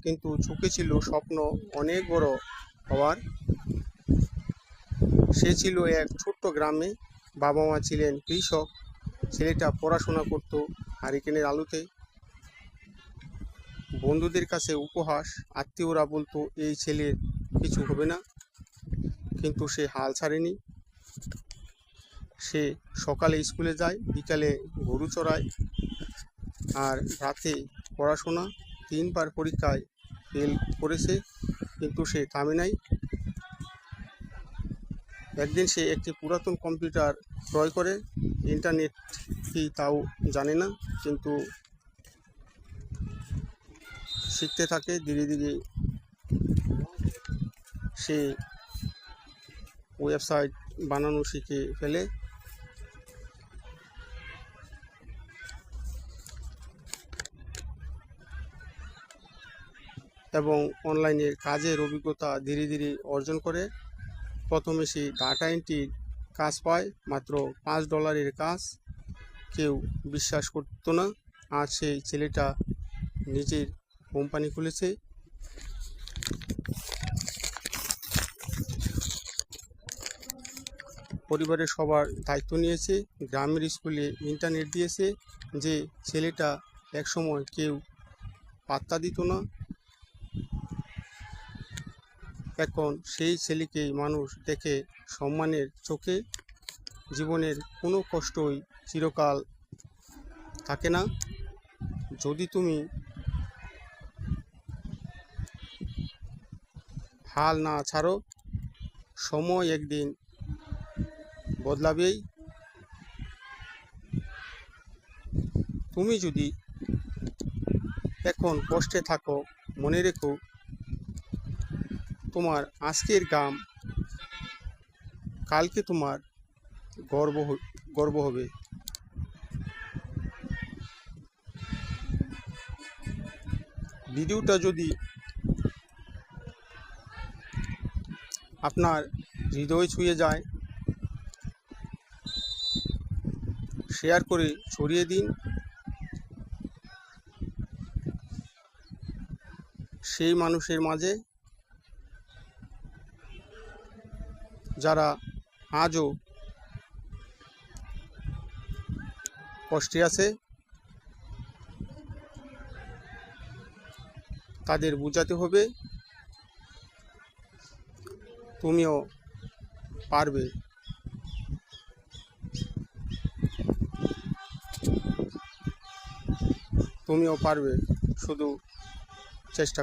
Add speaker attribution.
Speaker 1: কিন্তু চোখে ছিল স্বপ্ন অনেক বড় হওয়ার। সে ছিল এক ছোট্ট গ্রামে। বাবা মা ছিলেন কৃষক। ছেলেটা পড়াশোনা করত হারিকেনের আলোতে। বন্ধুদের কাছে উপহাস, আত্মীয়রা বলতো এই ছেলের কিছু হবে না, কিন্তু সে হাল ছাড়েনি। সে সকালে স্কুলে যায়, বিকালে গরু চড়ায়, আর রাতে পড়াশোনা। 3বার পরীক্ষায় ফেল করেছে, কিন্তু সে থামে নাই। একদিন সে একটি পুরাতন কম্পিউটার ক্রয় করে। ইন্টারনেট কি তাও জানে না, কিন্তু শিখতে থাকে। ধীরে ধীরে সে ওয়েবসাইট বানানো শিখে ফেলে। এবং অনলাইনের কাজের অভিজ্ঞতা ধীরে ধীরে অর্জন করে। প্রথমে সে ডাটা এন্ট্রির কাজ পায়, মাত্র $5 কাজ। কেউ বিশ্বাস করতো না। আজ সেই ছেলেটা নিজের কোম্পানি খুলেছে। পরিবারের সবার দায়িত্ব নিয়েছে। গ্রামের স্কুলে ইন্টারনেট দিয়েছে। যে ছেলেটা একসময় কেউ পাত্তা দিত না, এখন সেই ছেলেকেই মানুষ দেখে সম্মানের চোখে। জীবনের কোনো কষ্টই চিরকাল থাকে না। যদি তুমি হাল না ছাড়ো, সময় একদিন বদলাবেই। তুমি যদি এখন কষ্টে থাকো, মনে রেখো তোমার আজকের গাম কালকে তোমার গর্ব হবে। ভিডিওটা যদি আপনার হৃদয় ছুঁয়ে যায়, শেয়ার করে ছড়িয়ে দিন। সেই মানুষের মাঝে যারা আজও কষ্টে আছে, তাদের বোঝাতে হবে তুমিও পারবে। তুমিও পারবে, শুধু চেষ্টা